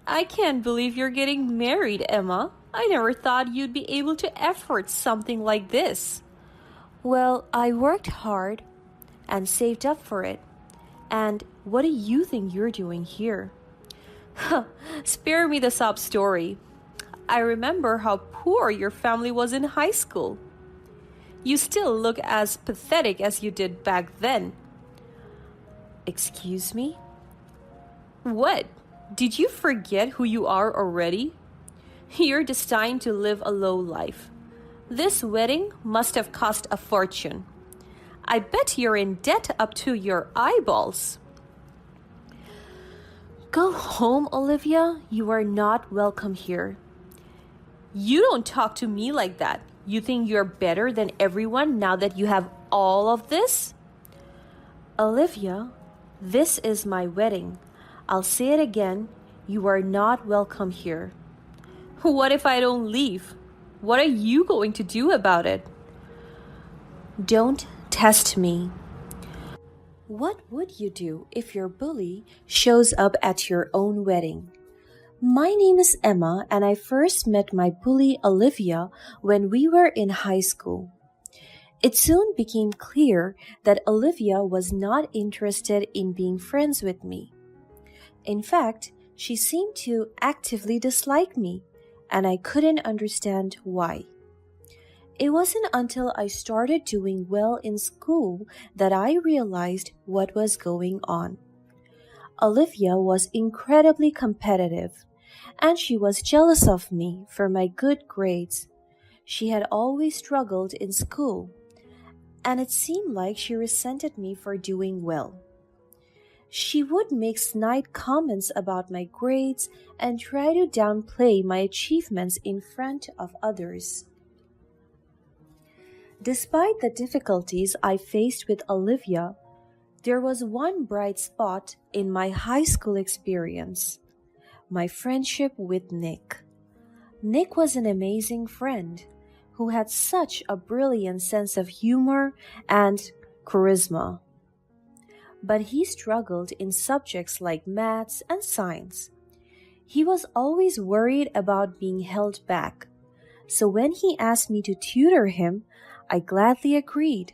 I can't believe you're getting married, Emma. I never thought you'd be able to afford something like this. Well, I worked hard and saved up for it. And what do you think you're doing here? Spare me the sob story. I remember how poor your family was in high school. You still look as pathetic as you did back then. Excuse me? What? Did you forget who you are already? You're destined to live a low life. This wedding must have cost a fortune. I bet you're in debt up to your eyeballs. Go home, Olivia. You are not welcome here. You don't talk to me like that. You think you're better than everyone now that you have all of this? Olivia, this is my wedding. I'll say it again. You are not welcome here. What if I don't leave? What are you going to do about it? Don't test me. What would you do if your bully shows up at your own wedding? My name is Emma, and I first met my bully Olivia when we were in high school. It soon became clear that Olivia was not interested in being friends with me. In fact, she seemed to actively dislike me, and I couldn't understand why. It wasn't until I started doing well in school that I realized what was going on. Olivia was incredibly competitive, and she was jealous of me for my good grades. She had always struggled in school, and it seemed like she resented me for doing well. She would make snide comments about my grades and try to downplay my achievements in front of others. Despite the difficulties I faced with Olivia, there was one bright spot in my high school experience: my friendship with Nick. Nick was an amazing friend who had such a brilliant sense of humor and charisma. But he struggled in subjects like maths and science. He was always worried about being held back. So when he asked me to tutor him, I gladly agreed.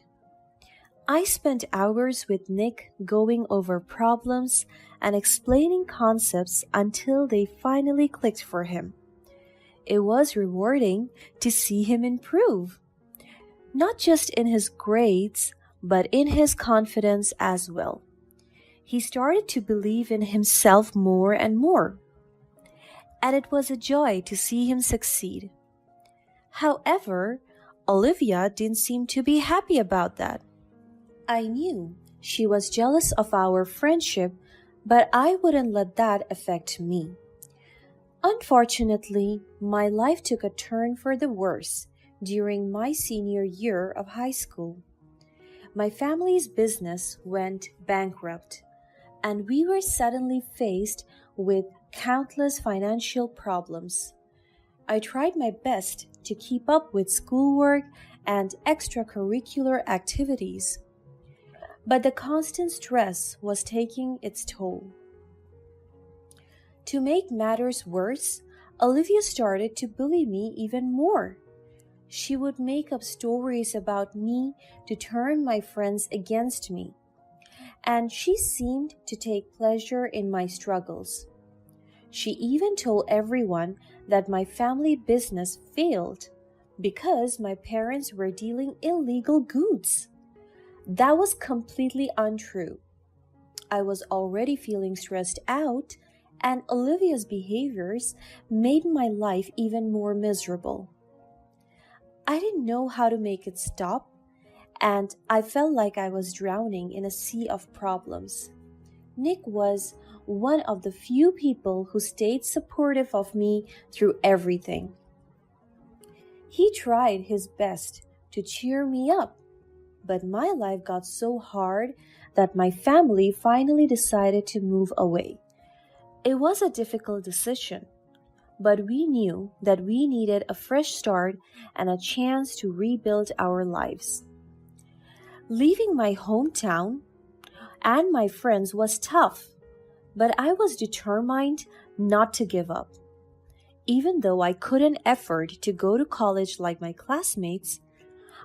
I spent hours with Nick going over problems and explaining concepts until they finally clicked for him. It was rewarding to see him improve, not just in his grades, but in his confidence as well. He started to believe in himself more and more, and it was a joy to see him succeed. However, Olivia didn't seem to be happy about that. I knew she was jealous of our friendship, but I wouldn't let that affect me. Unfortunately, my life took a turn for the worse during my senior year of high school. My family's business went bankrupt, and we were suddenly faced with countless financial problems. I tried my best to keep up with schoolwork and extracurricular activities, but the constant stress was taking its toll. To make matters worse, Olivia started to bully me even more. She would make up stories about me to turn my friends against me, and she seemed to take pleasure in my struggles. She even told everyone that my family business failed because my parents were dealing illegal goods. That was completely untrue. I was already feeling stressed out, and Olivia's behaviors made my life even more miserable. I didn't know how to make it stop, and I felt like I was drowning in a sea of problems. Nick was one of the few people who stayed supportive of me through everything. He tried his best to cheer me up, but my life got so hard that my family finally decided to move away. It was a difficult decision, but we knew that we needed a fresh start and a chance to rebuild our lives. Leaving my hometown and my friends was tough, but I was determined not to give up. Even though I couldn't afford to go to college like my classmates,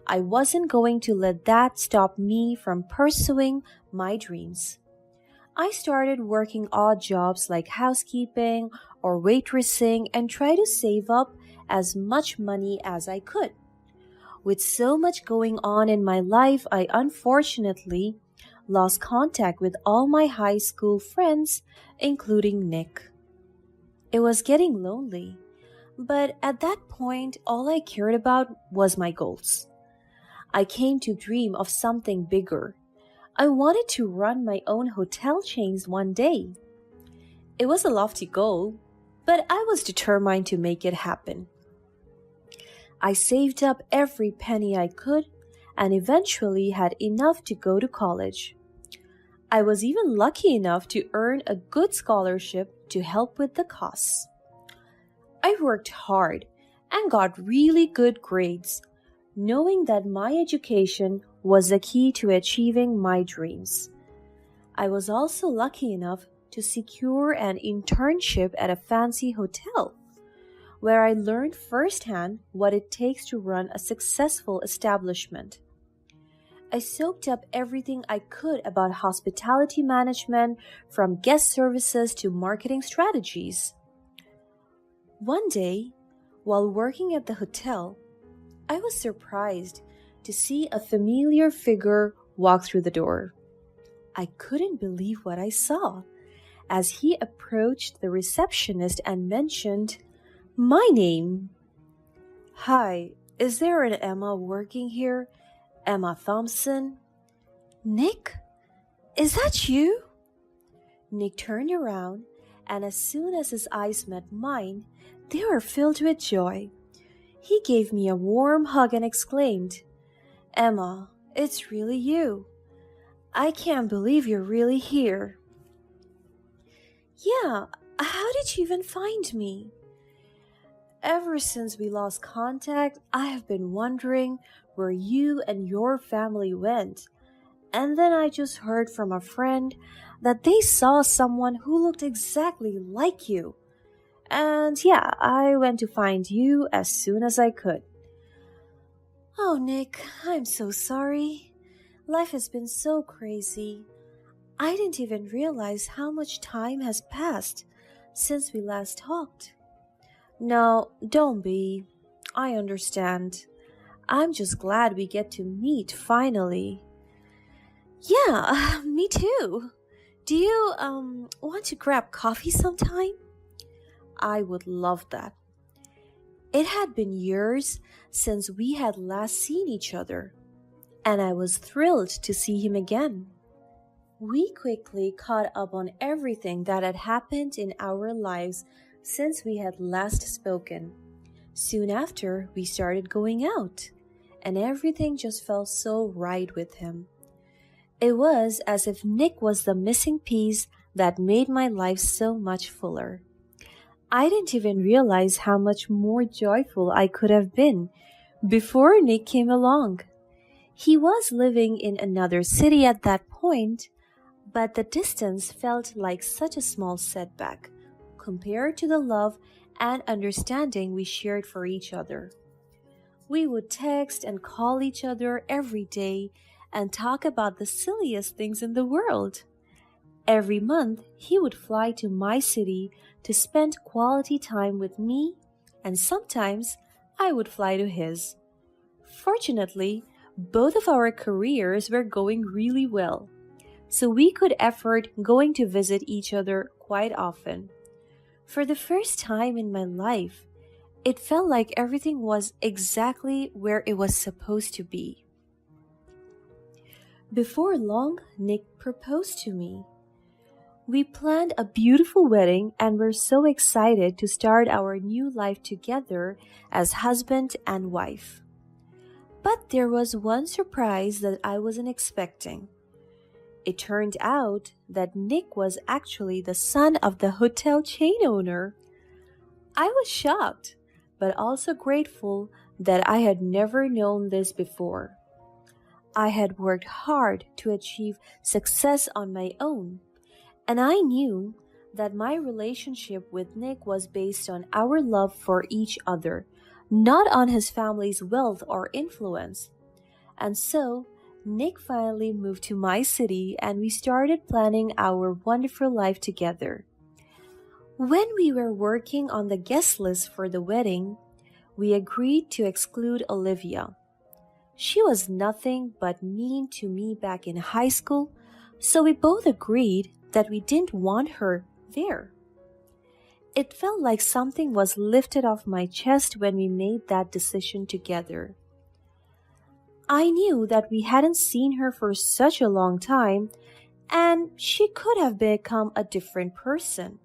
I wasn't going to let that stop me from pursuing my dreams. I started working odd jobs like housekeeping or waitressing and tried to save up as much money as I could. With so much going on in my life, I unfortunately lost contact with all my high school friends, including Nick. It was getting lonely, but at that point, all I cared about was my goals. I came to dream of something bigger. I wanted to run my own hotel chains one day. It was a lofty goal, but I was determined to make it happen. I saved up every penny I could and eventually had enough to go to college. I was even lucky enough to earn a good scholarship to help with the costs. I worked hard and got really good grades, knowing that my education was the key to achieving my dreams. I was also lucky enough to secure an internship at a fancy hotel, where I learned firsthand what it takes to run a successful establishment. I soaked up everything I could about hospitality management, from guest services to marketing strategies. One day, while working at the hotel, I was surprised to see a familiar figure walk through the door. I couldn't believe what I saw as he approached the receptionist and mentioned my name. "Hi, is there an Emma working here? Emma Thompson?" "Nick, is that you?" Nick turned around, and as soon as his eyes met mine, they were filled with joy. He gave me a warm hug and exclaimed, "Emma, it's really you. I can't believe you're really here." "Yeah, how did you even find me?" "Ever since we lost contact, I have been wondering where you and your family went. And then I just heard from a friend that they saw someone who looked exactly like you. And yeah, I went to find you as soon as I could." "Oh, Nick, I'm so sorry. Life has been so crazy. I didn't even realize how much time has passed since we last talked." "No, don't be. I understand. I'm just glad we get to meet finally." "Yeah, me too. Do you want to grab coffee sometime?" I would love that. It had been years since we had last seen each other, and I was thrilled to see him again. We quickly caught up on everything that had happened in our lives since we had last spoken. Soon after, we started going out, and everything just felt so right with him. It was as if Nick was the missing piece that made my life so much fuller. I didn't even realize how much more joyful I could have been before Nick came along. He was living in another city at that point, but the distance felt like such a small setback compared to the love and understanding we shared for each other. We would text and call each other every day and talk about the silliest things in the world. Every month, he would fly to my city to spend quality time with me, and sometimes I would fly to his. Fortunately, both of our careers were going really well, so we could afford going to visit each other quite often. For the first time in my life, it felt like everything was exactly where it was supposed to be. Before long, Nick proposed to me. We planned a beautiful wedding and were so excited to start our new life together as husband and wife. But there was one surprise that I wasn't expecting. It turned out that Nick was actually the son of the hotel chain owner. I was shocked, but also grateful that I had never known this before. I had worked hard to achieve success on my own, and I knew that my relationship with Nick was based on our love for each other, not on his family's wealth or influence. And so, Nick finally moved to my city and we started planning our wonderful life together. When we were working on the guest list for the wedding, we agreed to exclude Olivia. She was nothing but mean to me back in high school, so we both agreed that we didn't want her there. It felt like something was lifted off my chest when we made that decision together. I knew that we hadn't seen her for such a long time, and she could have become a different person.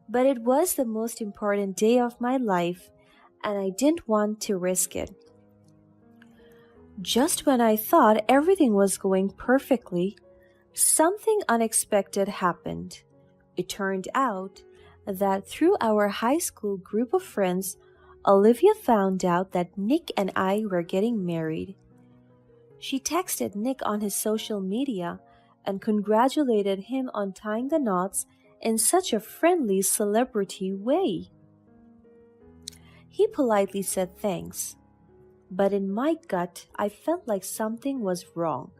But it was the most important day of my life, and I didn't want to risk it. Just when I thought everything was going perfectly, something unexpected happened. It turned out that through our high school group of friends, Olivia found out that Nick and I were getting married. She texted Nick on his social media and congratulated him on tying the knots in such a friendly celebrity way. He politely said thanks, but in my gut, I felt like something was wrong.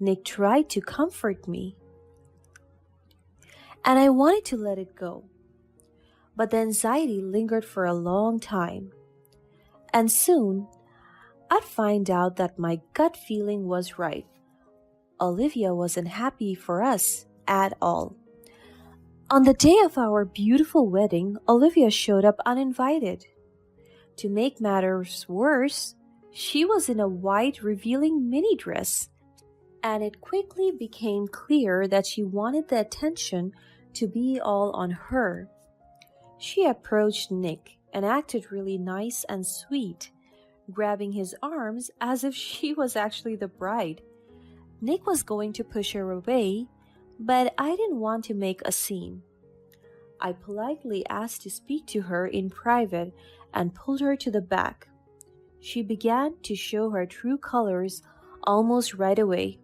Nick tried to comfort me, and I wanted to let it go. But the anxiety lingered for a long time, and soon I'd find out that my gut feeling was right. Olivia wasn't happy for us at all. On the day of our beautiful wedding, Olivia showed up uninvited. To make matters worse, she was in a white revealing mini dress, and it quickly became clear that she wanted the attention to be all on her. She approached Nick and acted really nice and sweet, grabbing his arms as if she was actually the bride. Nick was going to push her away, but I didn't want to make a scene. I politely asked to speak to her in private and pulled her to the back. She began to show her true colors almost right away.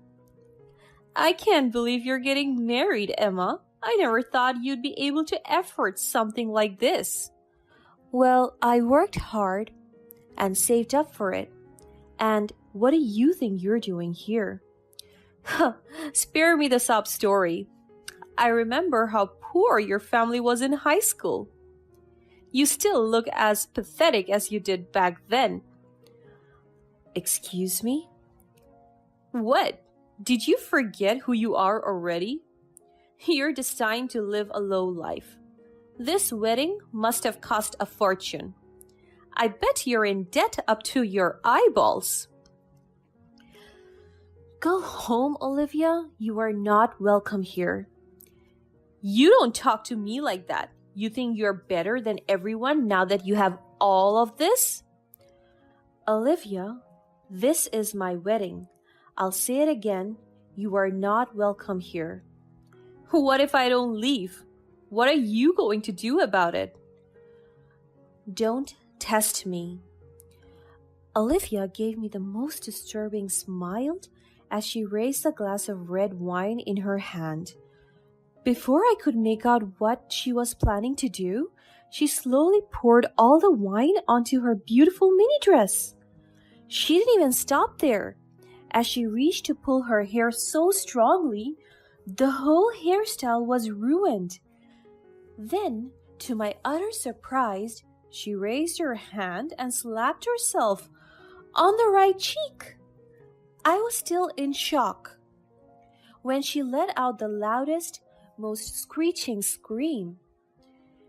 "I can't believe you're getting married, Emma. I never thought you'd be able to afford something like this." "Well, I worked hard and saved up for it. And what do you think you're doing here?" "Spare me the sob story. I remember how poor your family was in high school. You still look as pathetic as you did back then." "Excuse me?" "What? Did you forget who you are already? You're destined to live a low life. This wedding must have cost a fortune. I bet you're in debt up to your eyeballs." "Go home, Olivia. You are not welcome here." "You don't talk to me like that. You think you're better than everyone now that you have all of this?" "Olivia, this is my wedding. I'll say it again. You are not welcome here." "What if I don't leave? What are you going to do about it?" "Don't test me." Olivia gave me the most disturbing smile as she raised a glass of red wine in her hand. Before I could make out what she was planning to do, she slowly poured all the wine onto her beautiful mini dress. She didn't even stop there. As she reached to pull her hair so strongly, the whole hairstyle was ruined. Then, to my utter surprise, she raised her hand and slapped herself on the right cheek. I was still in shock when she let out the loudest, most screeching scream.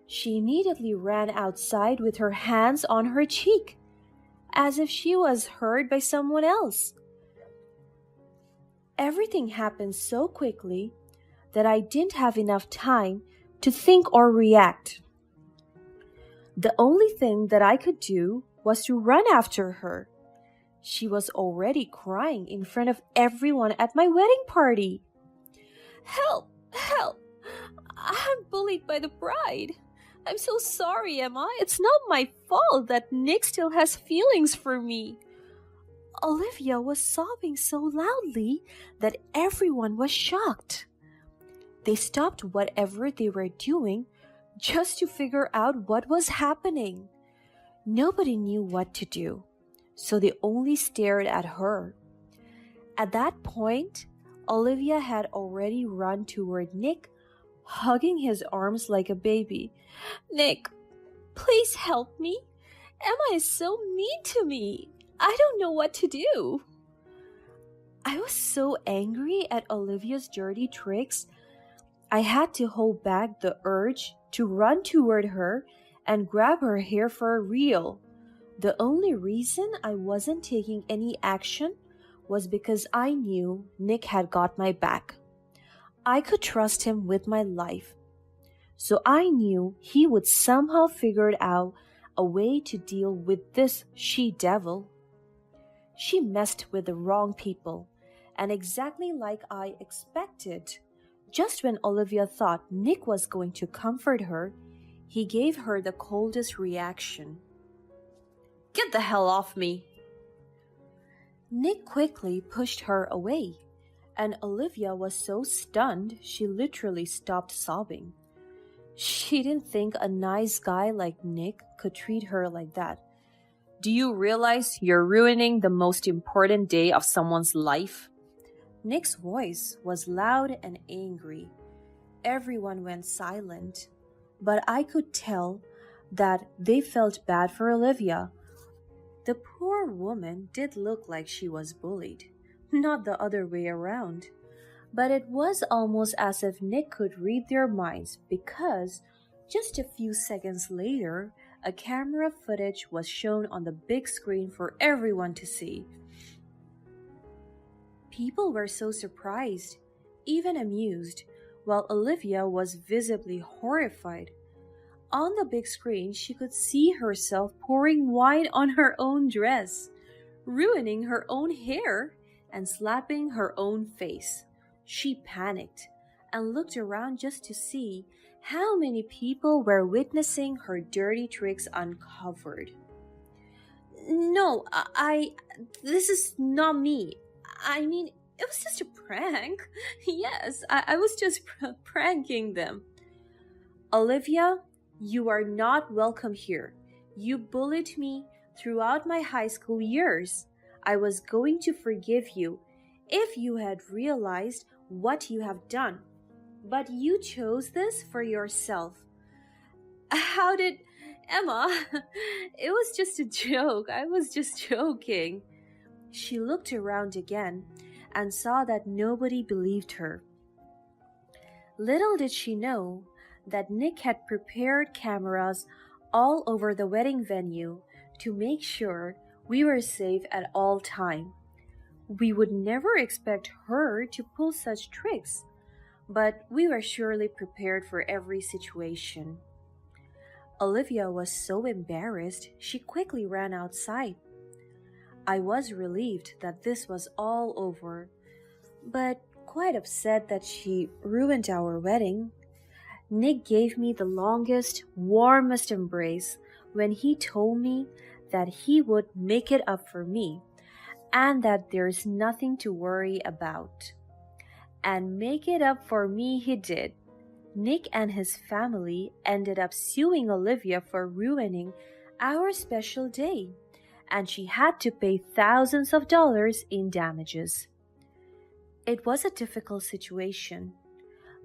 She immediately ran outside with her hands on her cheek, as if she was heard by someone else. Everything happened so quickly that I didn't have enough time to think or react. The only thing that I could do was to run after her. She was already crying in front of everyone at my wedding party. "Help! Help! I'm bullied by the bride. I'm so sorry, Emma. It's not my fault that Nick still has feelings for me." Olivia was sobbing so loudly that everyone was shocked. They stopped whatever they were doing just to figure out what was happening. Nobody knew what to do, so they only stared at her. At that point, Olivia had already run toward Nick, hugging his arms like a baby. Nick, please help me. Emma is so mean to me. I don't know what to do. I was so angry at Olivia's dirty tricks, I had to hold back the urge to run toward her and grab her hair for real. The only reason I wasn't taking any action was because I knew Nick had got my back. I could trust him with my life. So I knew he would somehow figure out a way to deal with this she-devil. She messed with the wrong people, and exactly like I expected, just when Olivia thought Nick was going to comfort her, he gave her the coldest reaction. Get the hell off me! Nick quickly pushed her away, and Olivia was so stunned she literally stopped sobbing. She didn't think a nice guy like Nick could treat her like that. Do you realize you're ruining the most important day of someone's life? Nick's voice was loud and angry. Everyone went silent, but I could tell that they felt bad for Olivia. The poor woman did look like she was bullied, not the other way around. But it was almost as if Nick could read their minds because just a few seconds later, a camera footage was shown on the big screen for everyone to see. People were so surprised, even amused, while Olivia was visibly horrified. On the big screen, she could see herself pouring wine on her own dress, ruining her own hair, and slapping her own face. She panicked and looked around just to see how many people were witnessing her dirty tricks uncovered. No, this is not me. I mean, it was just a prank. Yes, I was just pranking them. Olivia, you are not welcome here. You bullied me throughout my high school years. I was going to forgive you if you had realized what you have done. But you chose this for yourself. How did... Emma, it was just a joke. I was just joking. She looked around again and saw that nobody believed her. Little did she know that Nick had prepared cameras all over the wedding venue to make sure we were safe at all time. We would never expect her to pull such tricks, but we were surely prepared for every situation. Olivia was so embarrassed, she quickly ran outside. I was relieved that this was all over, but quite upset that she ruined our wedding. Nick gave me the longest, warmest embrace when he told me that he would make it up for me and that there's nothing to worry about. And make it up for me he did. Nick and his family ended up suing Olivia for ruining our special day, and she had to pay thousands of dollars in damages. It was a difficult situation,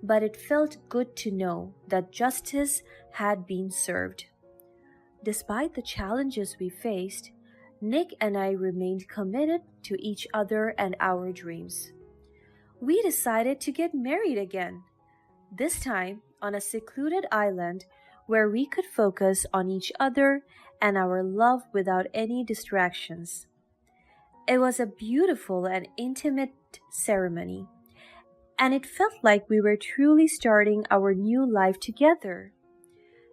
but it felt good to know that justice had been served. Despite the challenges we faced, Nick and I remained committed to each other and our dreams. We decided to get married again, this time on a secluded island where we could focus on each other and our love without any distractions. It was a beautiful and intimate ceremony, and it felt like we were truly starting our new life together.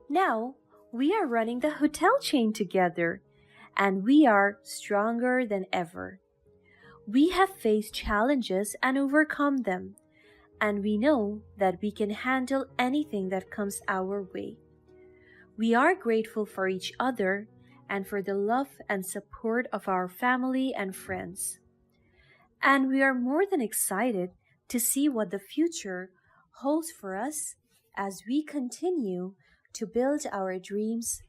Now, we are running the hotel chain together, and we are stronger than ever. We have faced challenges and overcome them, and we know that we can handle anything that comes our way. We are grateful for each other and for the love and support of our family and friends. And we are more than excited to see what the future holds for us as we continue to build our dreams